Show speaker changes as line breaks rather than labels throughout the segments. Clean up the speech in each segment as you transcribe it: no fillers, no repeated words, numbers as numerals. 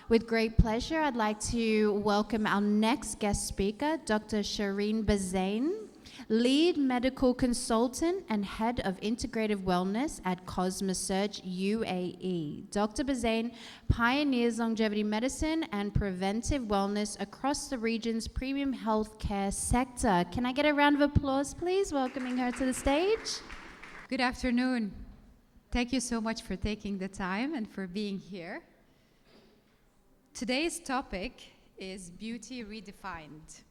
With great pleasure, I'd like to welcome our next guest speaker, Dr. Cherrine Bazzane, lead medical consultant and head of integrative wellness at Cosmosurge UAE. Dr. Bazzane pioneers longevity medicine and preventive wellness across the region's premium healthcare sector. Can I get a round of applause, please, welcoming her to the stage?
Good afternoon. Thank you so much for taking the time and for being here. Today's topic is beauty redefined.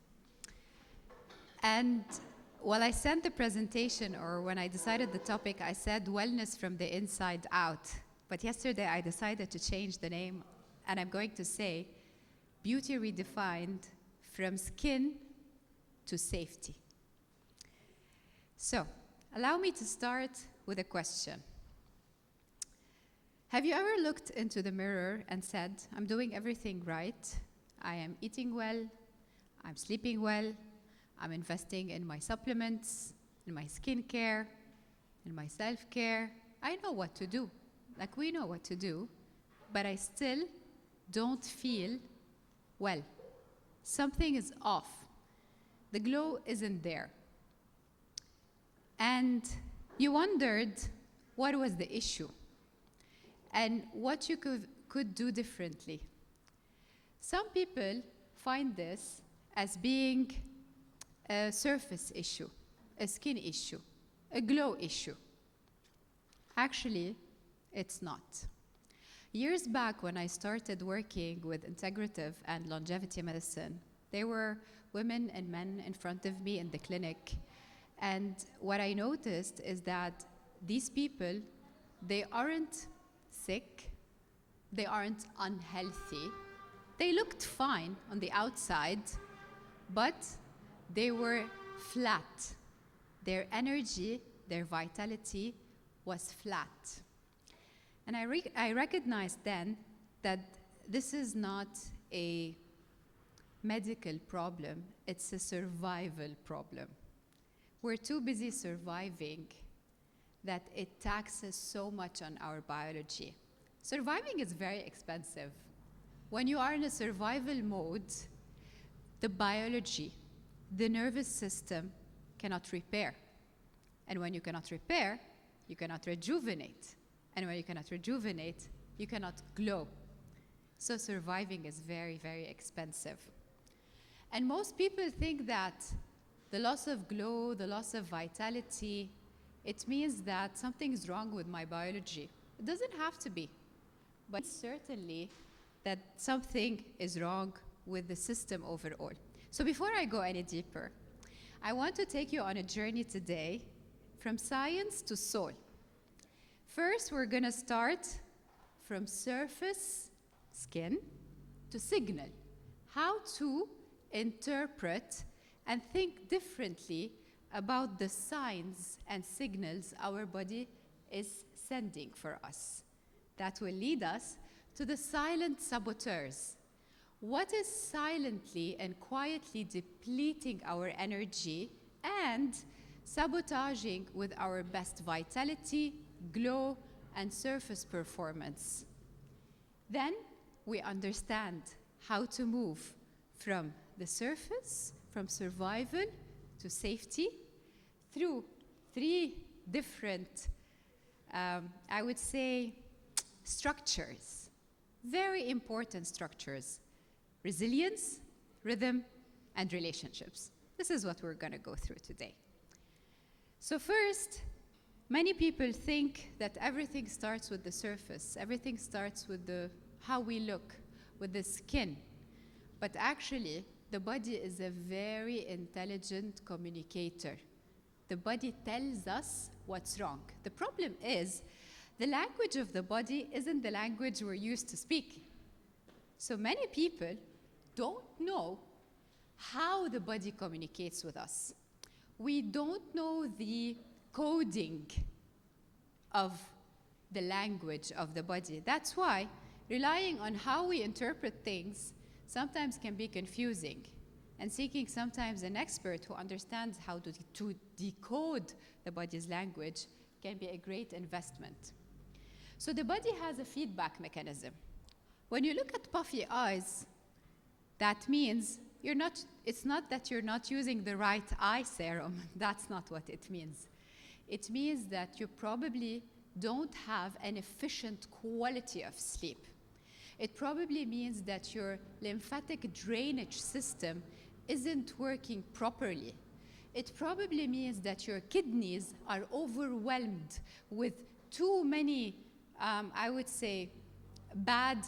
And while I sent the presentation, or when I decided the topic, I said wellness from the inside out. But yesterday I decided to change the name, and I'm going to say beauty redefined from skin to safety. So, allow me to start with a question. Have you ever looked into the mirror and said, I'm doing everything right, I am eating well, I'm sleeping well, I'm investing in my supplements, in my skincare, in my self-care, I know what to do, like we know what to do, but I still don't feel well. Something is off. The glow isn't there. And you wondered what was the issue and what you could do differently. Some people find this as being a surface issue, a skin issue, a glow issue. Actually, it's not. Years back when I started working with integrative and longevity medicine, there were women and men in front of me in the clinic. And what I noticed is that these people, they aren't sick, they aren't unhealthy. They looked fine on the outside, but they were flat. Their energy, their vitality was flat. And I recognized then that this is not a medical problem, it's a survival problem. We're too busy surviving that it taxes so much on our biology. Surviving is very expensive. When you are in a survival mode, the biology, the nervous system cannot repair. And when you cannot repair, you cannot rejuvenate. And when you cannot rejuvenate, you cannot glow. So surviving is very, very expensive. And most people think that the loss of glow, the loss of vitality, it means that something is wrong with my biology. It doesn't have to be, but certainly that something is wrong with the system overall. So before I go any deeper, I want to take you on a journey today from science to soul. First, we're going to start from surface skin to signal, how to interpret and think differently about the signs and signals our body is sending for us. That will lead us to the silent saboteurs. What is silently and quietly depleting our energy and sabotaging with our best vitality, glow, and surface performance? Then we understand how to move from the surface, from survival to safety, through three different, I would say, structures, very important structures: resilience, rhythm, and relationships. This is what we're going to go through today. So first, many people think that everything starts with the surface, everything starts with how we look, with the skin. But actually, the body is a very intelligent communicator. The body tells us what's wrong. The problem is, the language of the body isn't the language we're used to speaking. So many people don't know how the body communicates with us. We don't know the coding of the language of the body. That's why relying on how we interpret things sometimes can be confusing. And seeking sometimes an expert who understands how to decode the body's language can be a great investment. So the body has a feedback mechanism. When you look at puffy eyes, that means it's not that you're not using the right eye serum. That's not what it means. It means that you probably don't have an efficient quality of sleep. It probably means that your lymphatic drainage system isn't working properly. It probably means that your kidneys are overwhelmed with too many, I would say, bad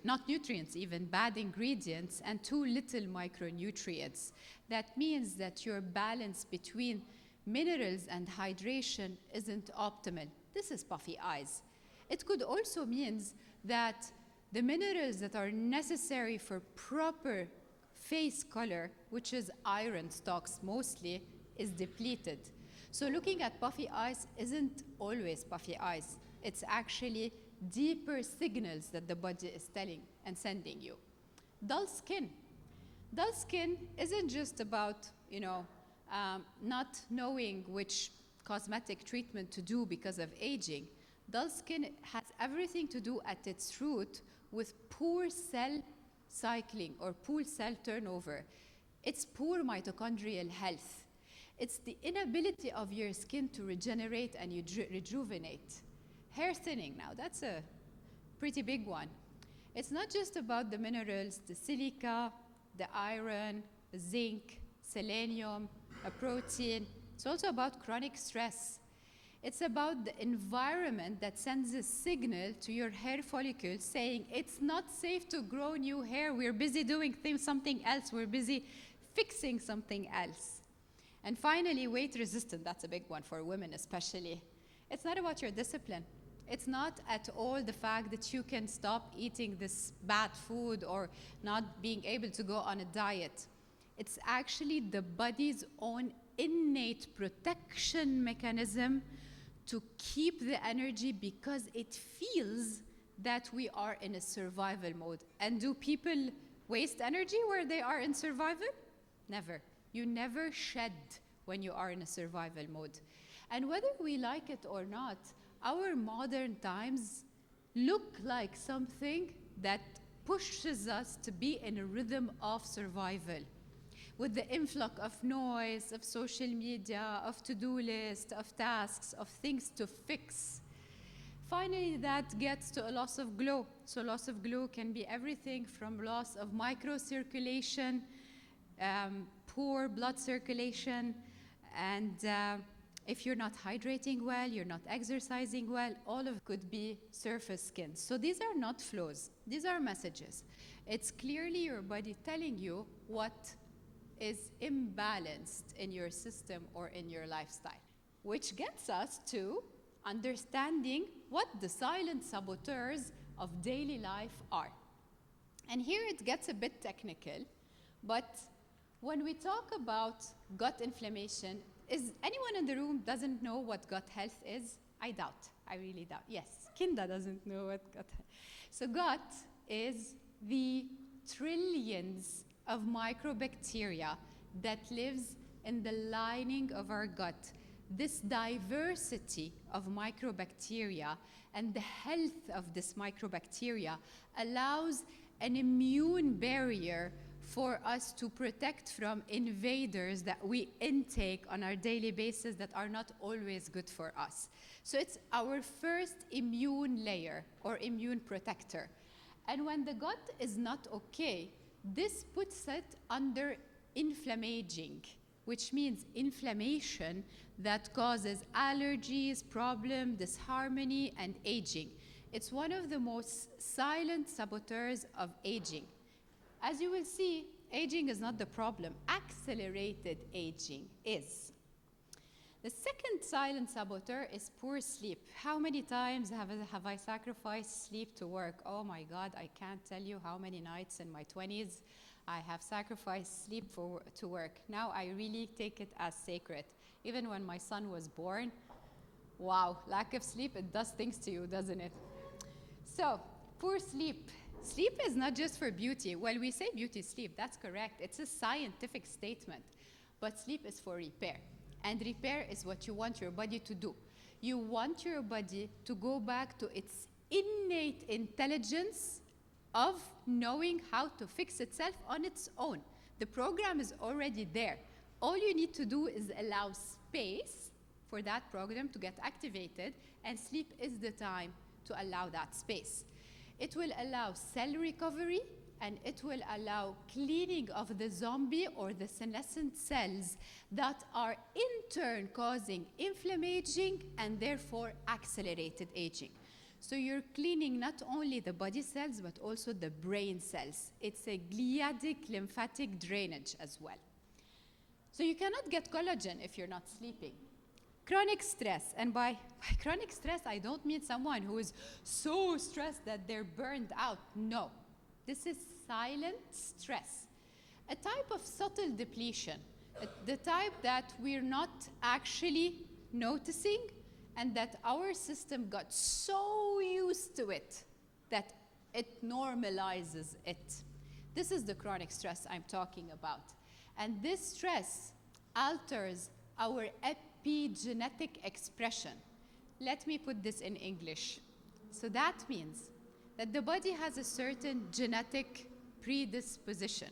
not nutrients even, bad ingredients, and too little micronutrients. That means that your balance between minerals and hydration isn't optimal. This is puffy eyes. It could also mean that the minerals that are necessary for proper face color, which is iron stocks mostly, is depleted. So looking at puffy eyes isn't always puffy eyes. It's actually deeper signals that the body is telling and sending you. Dull skin. Dull skin isn't just about, not knowing which cosmetic treatment to do because of aging. Dull skin has everything to do at its root with poor cell cycling or poor cell turnover. It's poor mitochondrial health. It's the inability of your skin to regenerate and rejuvenate. Hair thinning now, that's a pretty big one. It's not just about the minerals, the silica, the iron, the zinc, selenium, a protein. It's also about chronic stress. It's about the environment that sends a signal to your hair follicles saying it's not safe to grow new hair. We're busy doing something else. We're busy fixing something else. And finally, weight resistant. That's a big one for women especially. It's not about your discipline. It's not at all the fact that you can stop eating this bad food or not being able to go on a diet. It's actually the body's own innate protection mechanism to keep the energy because it feels that we are in a survival mode. And do people waste energy where they are in survival? Never. You never shed when you are in a survival mode. And whether we like it or not, our modern times look like something that pushes us to be in a rhythm of survival. With the influx of noise, of social media, of to-do lists, of tasks, of things to fix. Finally, that gets to a loss of glow. So loss of glow can be everything from loss of microcirculation, poor blood circulation, and if you're not hydrating well, you're not exercising well, all of it could be surface skin. So these are not flaws. These are messages. It's clearly your body telling you what is imbalanced in your system or in your lifestyle, which gets us to understanding what the silent saboteurs of daily life are. And here it gets a bit technical, but when we talk about gut inflammation, is anyone in the room doesn't know what gut health is? I doubt. I really doubt. Yes, Kinda doesn't know what gut health is. So gut is the trillions of microbacteria that lives in the lining of our gut. This diversity of microbacteria and the health of this microbacteria allows an immune barrier for us to protect from invaders that we intake on our daily basis that are not always good for us. So it's our first immune layer or immune protector. And when the gut is not okay, this puts it under inflammaging, which means inflammation that causes allergies, problem, disharmony, and aging. It's one of the most silent saboteurs of aging. As you will see, aging is not the problem. Accelerated aging is. The second silent saboteur is poor sleep. How many times have I sacrificed sleep to work? Oh my God, I can't tell you how many nights in my 20s I have sacrificed sleep to work. Now I really take it as sacred. Even when my son was born, wow, lack of sleep, it does things to you, doesn't it? So, poor sleep. Sleep is not just for beauty. Well, we say beauty sleep, that's correct. It's a scientific statement. But sleep is for repair. And repair is what you want your body to do. You want your body to go back to its innate intelligence of knowing how to fix itself on its own. The program is already there. All you need to do is allow space for that program to get activated, and sleep is the time to allow that space. It will allow cell recovery, and it will allow cleaning of the zombie or the senescent cells that are in turn causing inflammation and therefore accelerated aging. So you're cleaning not only the body cells, but also the brain cells. It's a gliadic lymphatic drainage as well. So you cannot get collagen if you're not sleeping. Chronic stress, and by chronic stress, I don't mean someone who is so stressed that they're burned out. No, this is silent stress, a type of subtle depletion, the type that we're not actually noticing, and that our system got so used to it that it normalizes it. This is the chronic stress I'm talking about. And this stress alters our epigenetic expression. Let me put this in English. So that means that the body has a certain genetic predisposition.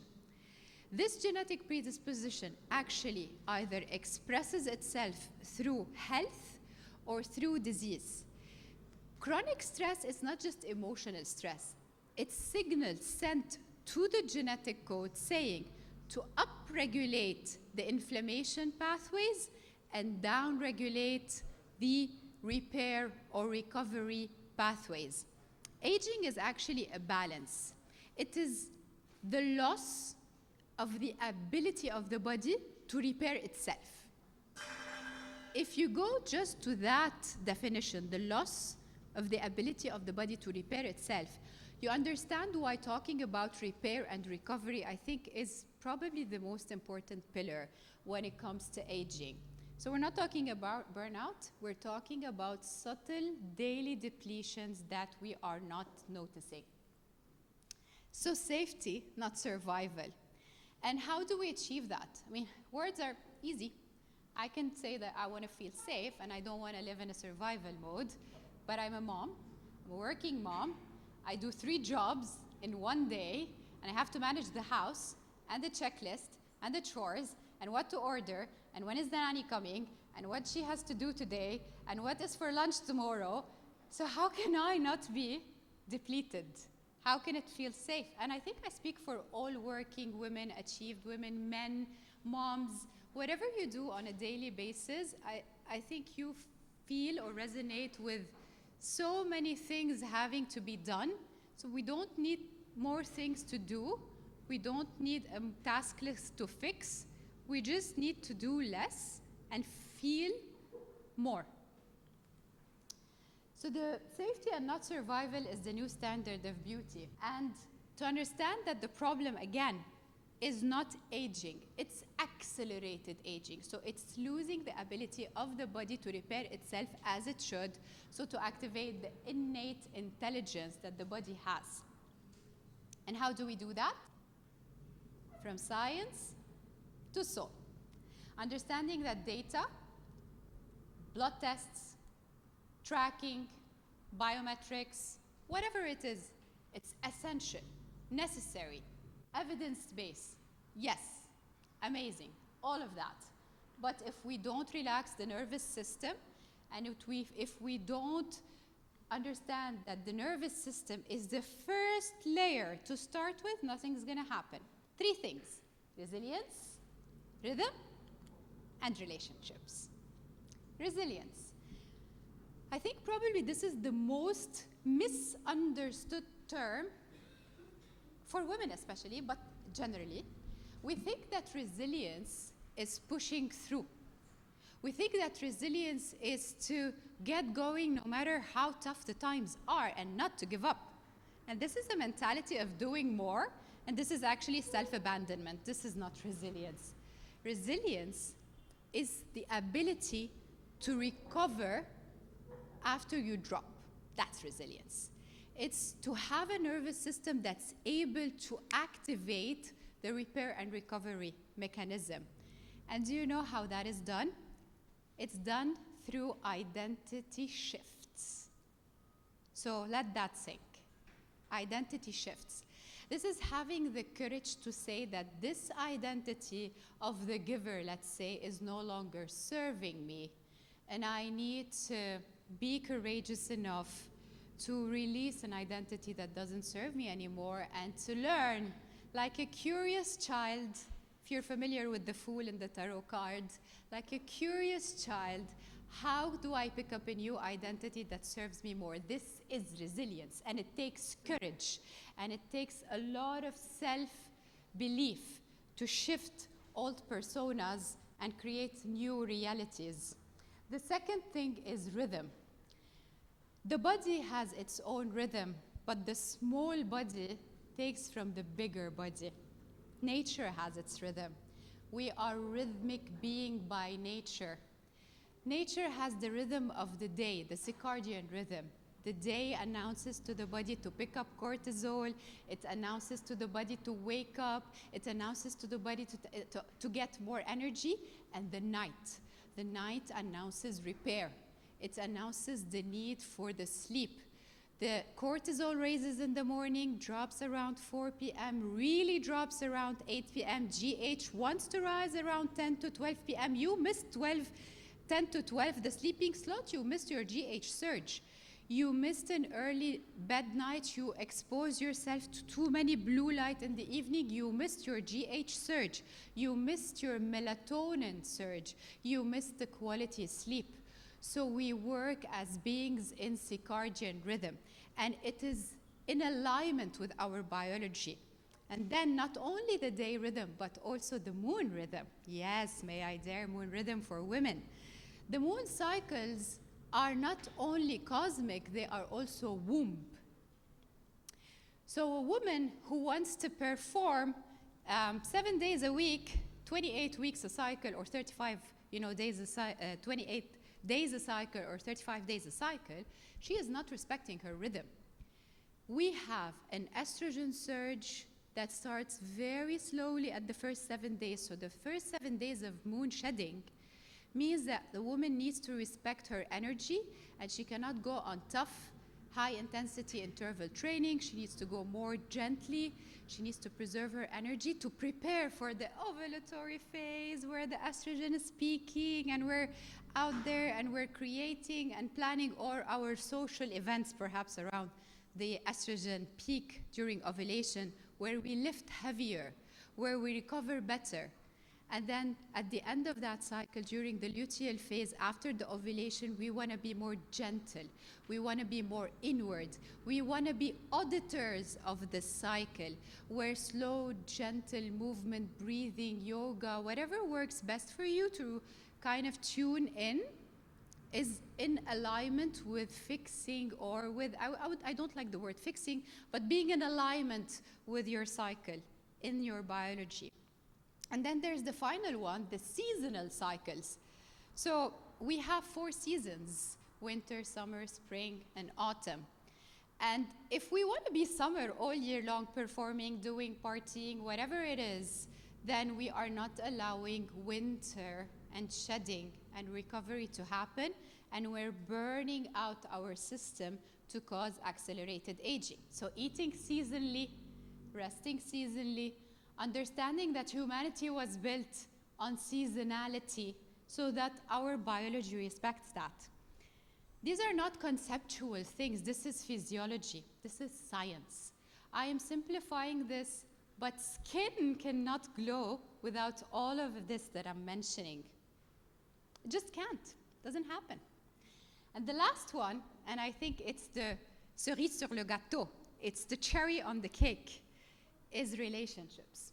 This genetic predisposition actually either expresses itself through health or through disease. Chronic stress is not just emotional stress. It's signals sent to the genetic code saying to upregulate the inflammation pathways and downregulate the repair or recovery pathways. Aging is actually a balance. It is the loss of the ability of the body to repair itself. If you go just to that definition, the loss of the ability of the body to repair itself, you understand why talking about repair and recovery, I think, is probably the most important pillar when it comes to aging. So we're not talking about burnout, we're talking about subtle daily depletions that we are not noticing. So safety, not survival. And how do we achieve that? I mean, words are easy. I can say that I want to feel safe and I don't want to live in a survival mode, but I'm a mom, I'm a working mom, I do 3 jobs in one day, and I have to manage the house and the checklist and the chores and what to order and when is the nanny coming and what she has to do today and what is for lunch tomorrow. So how can I not be depleted? How can it feel safe? And I think I speak for all working women, achieved women, men, moms, whatever you do on a daily basis, I think you feel or resonate with so many things having to be done. So we don't need more things to do. We don't need a task list to fix. We just need to do less and feel more. So the safety and not survival is the new standard of beauty. And to understand that the problem, again, is not aging, it's accelerated aging. So it's losing the ability of the body to repair itself as it should, so to activate the innate intelligence that the body has. And how do we do that? From science to soul. Understanding that data, blood tests, tracking, biometrics, whatever it is, it's essential, necessary, evidence-based. Yes, amazing, all of that. But if we don't relax the nervous system, and if we don't understand that the nervous system is the first layer to start with, nothing's gonna happen. 3 things: resilience, rhythm, and relationships. Resilience. I think probably this is the most misunderstood term for women especially, but generally. We think that resilience is pushing through. We think that resilience is to get going no matter how tough the times are and not to give up. And this is a mentality of doing more, and this is actually self-abandonment. This is not resilience. Resilience is the ability to recover after you drop. That's resilience. It's to have a nervous system that's able to activate the repair and recovery mechanism. And do you know how that is done? It's done through identity shifts. So let that sink. identity shifts. This is having the courage to say that this identity of the giver, let's say, is no longer serving me. And I need to be courageous enough to release an identity that doesn't serve me anymore and to learn, like a curious child, if you're familiar with the Fool in the tarot card, like a curious child, how do I pick up a new identity that serves me more? This is resilience, and it takes courage, and it takes a lot of self-belief to shift old personas and create new realities. The second thing is rhythm. The body has its own rhythm, but the small body takes from the bigger body. Nature has its rhythm. We are rhythmic being by nature. Nature has the rhythm of the day, the circadian rhythm. The day announces to the body to pick up cortisol. It announces to the body to wake up. It announces to the body to get more energy. And the night announces repair. It announces the need for the sleep. The cortisol raises in the morning, drops around 4 p.m., really drops around 8 p.m. GH wants to rise around 10 to 12 p.m. You missed 10 to 12, the sleeping slot, you missed your GH surge. You missed an early bed night, you exposed yourself to too many blue light in the evening, you missed your GH surge. You missed your melatonin surge. You missed the quality sleep. So we work as beings in circadian rhythm, and it is in alignment with our biology. And then not only the day rhythm, but also the moon rhythm. Yes, may I dare moon rhythm for women. The moon cycles are not only cosmic, they are also womb. So a woman who wants to perform 7 days a week, 28 weeks a cycle, or 35 days a 28 days a cycle, or 35 days a cycle, she is not respecting her rhythm. We have an estrogen surge that starts very slowly at the first 7 days. So the first 7 days of moon shedding means that the woman needs to respect her energy, and she cannot go on tough, high-intensity interval training. She needs to go more gently. She needs to preserve her energy to prepare for the ovulatory phase where the estrogen is peaking, and we're out there and we're creating and planning all our social events perhaps around the estrogen peak during ovulation, where we lift heavier, where we recover better. And then at the end of that cycle, during the luteal phase, after the ovulation, we want to be more gentle. We want to be more inward. We want to be auditors of the cycle, where slow, gentle movement, breathing, yoga, whatever works best for you to kind of tune in, is in alignment with fixing, or with, I don't like the word fixing, but being in alignment with your cycle in your biology. And then there's the final one, the seasonal cycles. So we have 4 seasons: winter, summer, spring, and autumn. And if we want to be summer all year long, performing, doing, partying, whatever it is, then we are not allowing winter and shedding and recovery to happen, and we're burning out our system to cause accelerated aging. So eating seasonally, resting seasonally, understanding that humanity was built on seasonality so that our biology respects that. These are not conceptual things. This is physiology. This is science. I am simplifying this, but skin cannot glow without all of this that I'm mentioning. It just can't. Doesn't happen. And the last one, and I think it's the cerise sur le gâteau, it's the cherry on the cake, is relationships.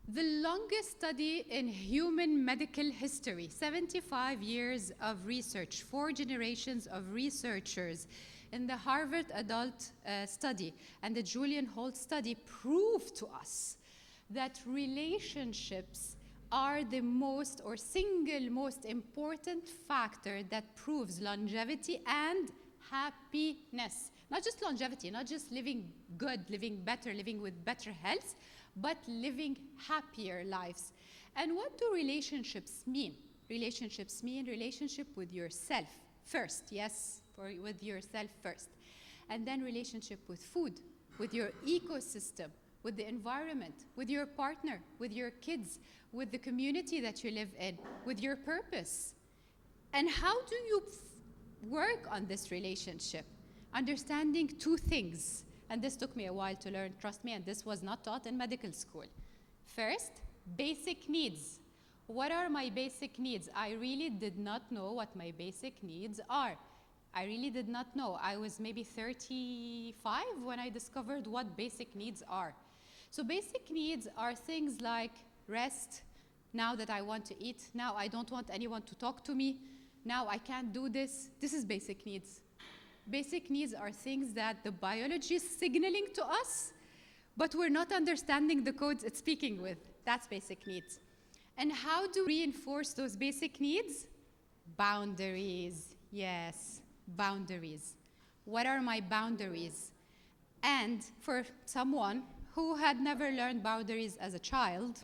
The longest study in human medical history, 75 years of research, 4 generations of researchers in the Harvard Adult Study and the Julian Holt Study, proved to us that relationships are the most or single most important factor that proves longevity and happiness. Not just longevity, not just living good, living better, living with better health, but living happier lives. And what do relationships mean? Relationships mean relationship with yourself first, yes, with yourself first. And then relationship with food, with your ecosystem, with the environment, with your partner, with your kids, with the community that you live in, with your purpose. And how do you work on this relationship? Understanding two things. And this took me a while to learn, trust me, and this was not taught in medical school. First, basic needs. What are my basic needs? I really did not know what my basic needs are. I really did not know. I was maybe 35 when I discovered what basic needs are. So basic needs are things like rest. Now that I want to eat, now I don't want anyone to talk to me, now I can't do this. This is basic needs. Basic needs are things that the biology is signaling to us, but we're not understanding the codes it's speaking with. That's basic needs. And how do we reinforce those basic needs? Boundaries. Yes, boundaries. What are my boundaries? And for someone who had never learned boundaries as a child,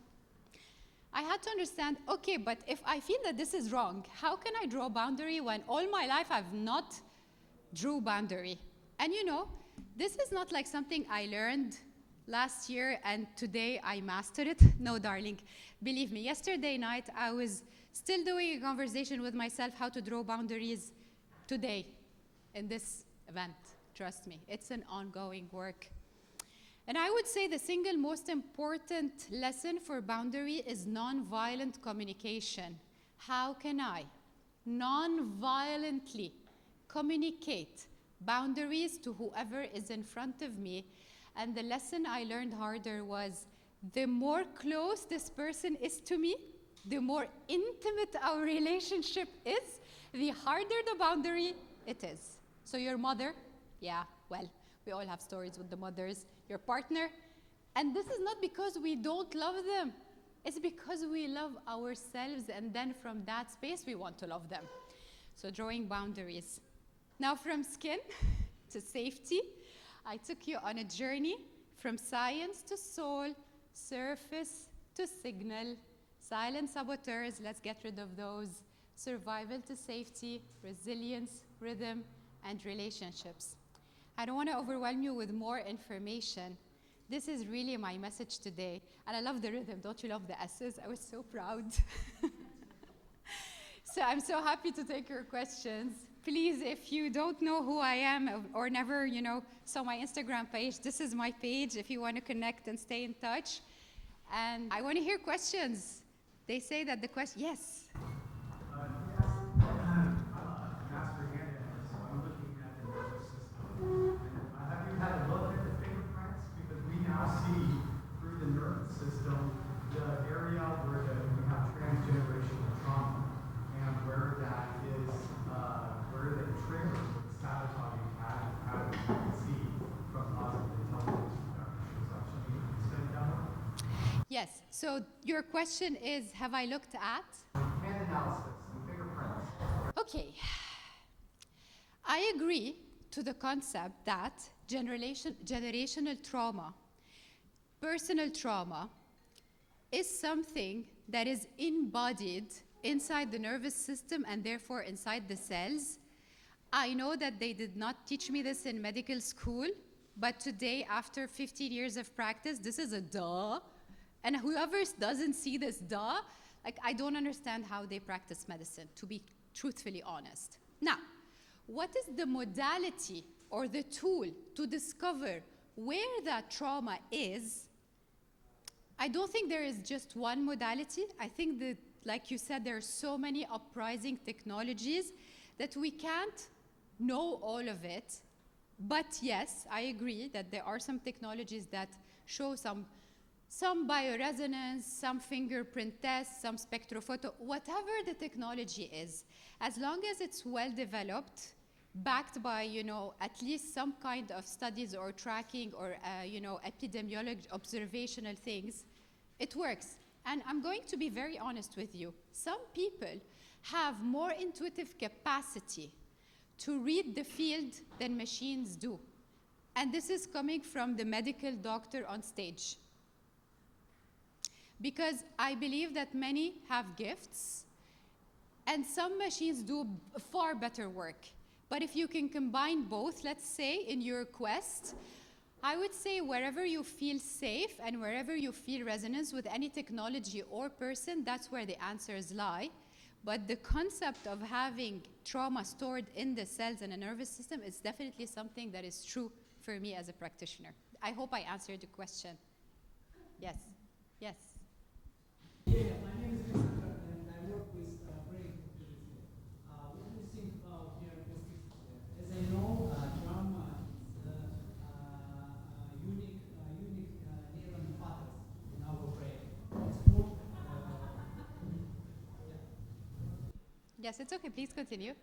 I had to understand, okay, but if I feel that this is wrong, how can I draw a boundary when all my life I've not drew boundary? And you know, this is not like something I learned last year and today I mastered it. No, darling, believe me, yesterday night I was still doing a conversation with myself how to draw boundaries today in this event. Trust me, it's an ongoing work. And I would say the single most important lesson for boundary is non-violent communication. How can I non-violently communicate boundaries to whoever is in front of me? And the lesson I learned harder was the more close this person is to me, the more intimate our relationship is, the harder the boundary it is. So your mother, yeah, well, we all have stories with the mothers, your partner, and this is not because we don't love them. It's because we love ourselves, and then from that space, we want to love them. So drawing boundaries. Now from skin to safety, I took you on a journey from science to soul, surface to signal, silent saboteurs, let's get rid of those, survival to safety, resilience, rhythm, and relationships. I don't want to overwhelm you with more information. This is really my message today. And I love the rhythm. Don't you love the S's? I was so proud. So I'm so happy to take your questions. Please, if you don't know who I am or never, saw my Instagram page, this is my page if you want to connect and stay in touch. And I want to hear questions. They say that the question, yes.
Had a look at the fingerprints because we now see through the nervous system the area where we have transgenerational trauma and where that is, where the trigger with sabotaging patterns you can see from positive intelligence production. So actually, you can explain that one?
Yes. So your question is, have I looked at?
Hand analysis and fingerprints.
Okay. I agree to the concept that generational trauma, personal trauma, is something that is embodied inside the nervous system and therefore inside the cells. I know that they did not teach me this in medical school, but today, after 15 years of practice, this is a duh. And whoever doesn't see this duh, I don't understand how they practice medicine, to be truthfully honest. Now, what is the modality or the tool to discover where that trauma is? I don't think there is just one modality. I think that, like you said, there are so many uprising technologies that we can't know all of it. But yes, I agree that there are some technologies that show some bioresonance, some fingerprint tests, some spectrophoto, whatever the technology is, as long as it's well developed, backed by, at least some kind of studies or tracking or, epidemiologic observational things, it works. And I'm going to be very honest with you. Some people have more intuitive capacity to read the field than machines do. And this is coming from the medical doctor on stage. Because I believe that many have gifts, and some machines do far better work. But if you can combine both, let's say, in your quest, I would say wherever you feel safe and wherever you feel resonance with any technology or person, that's where the answers lie. But the concept of having trauma stored in the cells in a nervous system is definitely something that is true for me as a practitioner. I hope I answered the question. Yes. Yes.
Yeah, my name is Christopher, and I work with brain activity. What do you think about neuroplasticity? As I know, trauma is unique neuron patterns in our brain. It's more,
Yes, it's okay. Please continue.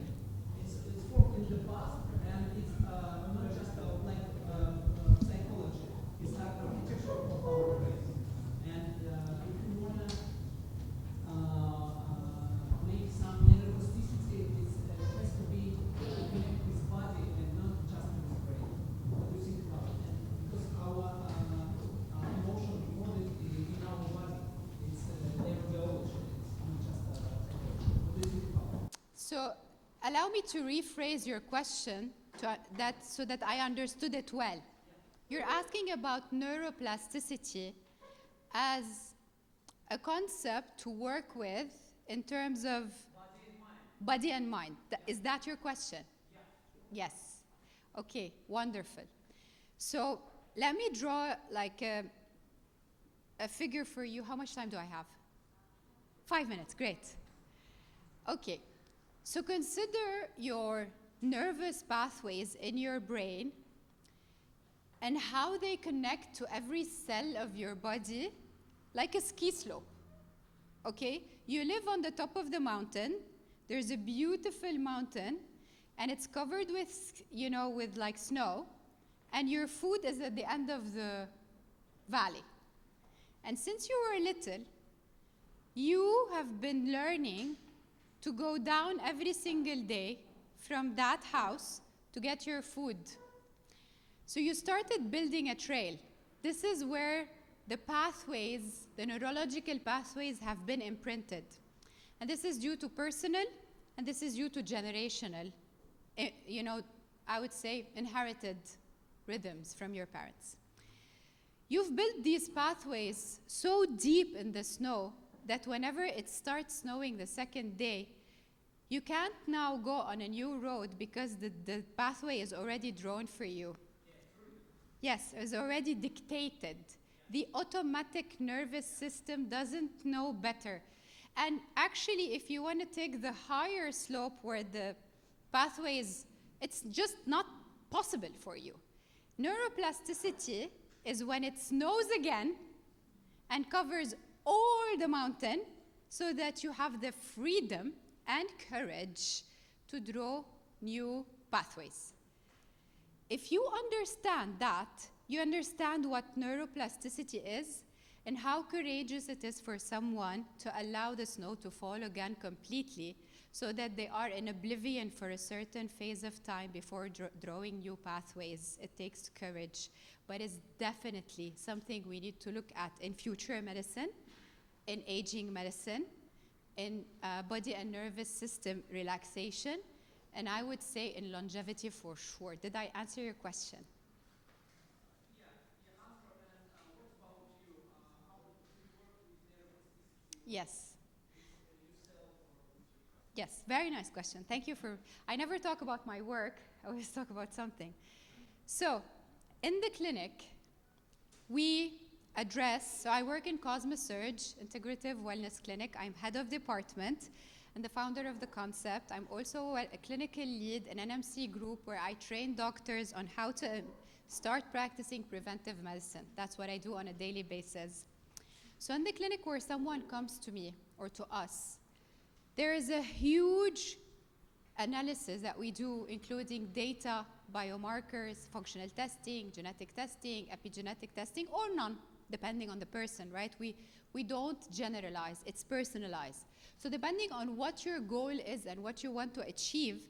it's formed in the past, and it's not just like psychology. It's architecture of our brain. And if you want to make some neuroplasticity, it has to be connected with body and not just with brain. What do you think about it? And because our emotional model in our body is neurobiology, it's not just psychology. What do you think about it?
So allow me to rephrase your question so that I understood it well. You're asking about neuroplasticity as a concept to work with in terms of body and mind. Is that your question? Yeah. Yes. Okay, wonderful. So let me draw like a figure for you. How much time do I have? 5 minutes, great. Okay, so consider your nervous pathways in your brain and how they connect to every cell of your body like a ski slope, okay? You live on the top of the mountain. There's a beautiful mountain, and it's covered with, with like snow, and your food is at the end of the valley. And since you were little, you have been learning to go down every single day from that house to get your food. So you started building a trail. This is where the pathways, the neurological pathways have been imprinted. And this is due to personal, and this is due to generational, I would say inherited rhythms from your parents. You've built these pathways so deep in the snow that whenever it starts snowing the second day, you can't now go on a new road because the pathway is already drawn for you. Yes, it's already dictated. The automatic nervous system doesn't know better. And actually, if you want to take the higher slope where the pathways, it's just not possible for you. Neuroplasticity is when it snows again and covers all the mountain so that you have the freedom and courage to draw new pathways. If you understand that, you understand what neuroplasticity is and how courageous it is for someone to allow the snow to fall again completely so that they are in oblivion for a certain phase of time before drawing new pathways. It takes courage, but it's definitely something we need to look at in future medicine, in aging medicine, in body and nervous system relaxation, and I would say in longevity for sure. Did I answer your question?
Yeah, answer. And what about you? How do you work with neuroplasticity?
Yes.
Yourself or with your
Yes, very nice question. Thank you for, I never talk about my work, I always talk about something. So, in the clinic, we address, so I work in CosmoSurge, Integrative Wellness Clinic. I'm head of department and the founder of the concept. I'm also a clinical lead in an NMC group where I train doctors on how to start practicing preventive medicine. That's what I do on a daily basis. So in the clinic where someone comes to me or to us, there is a huge analysis that we do, including data, biomarkers, functional testing, genetic testing, epigenetic testing, or none, depending on the person, right? We don't generalize, it's personalized. So depending on what your goal is and what you want to achieve,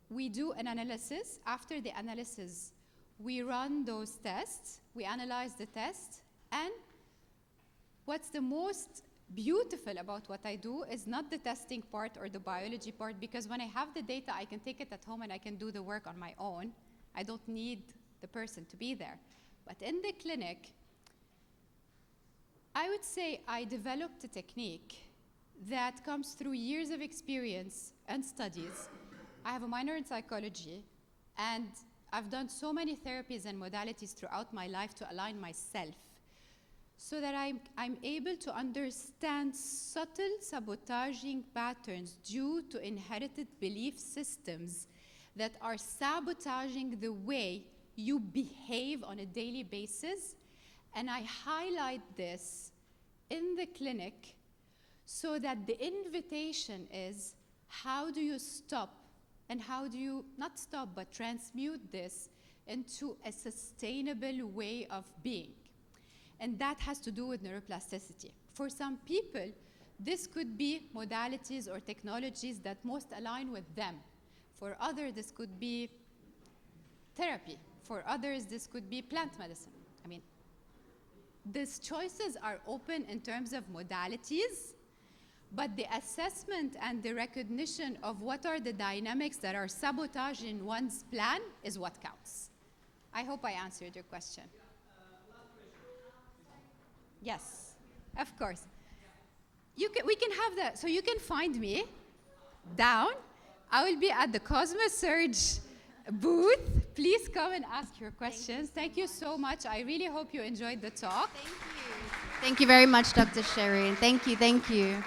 we do an analysis. After the analysis, we run those tests, we analyze the test, and what's the most beautiful about what I do is not the testing part or the biology part, because when I have the data, I can take it at home and I can do the work on my own. I don't need the person to be there. But in the clinic, I would say I developed a technique that comes through years of experience and studies. I have a minor in psychology, and I've done so many therapies and modalities throughout my life to align myself so that I'm able to understand subtle sabotaging patterns due to inherited belief systems that are sabotaging the way you behave on a daily basis. And I highlight this in the clinic so that the invitation is, how do you stop, and how do you not stop but transmute this into a sustainable way of being? And that has to do with neuroplasticity. For some people, this could be modalities or technologies that most align with them. For others, this could be therapy. For others, this could be plant medicine. I mean, these choices are open in terms of modalities, but the assessment and the recognition of what are the dynamics that are sabotaging one's plan is what counts. I hope I answered your question. Yes, of course. We can have that. So you can find me down. I will be at the Cosmosurge booth. Please come and ask your questions. Thank you so much. I really hope you enjoyed the talk.
Thank you. Thank you very much, Dr. Cherrine. Thank you, thank you.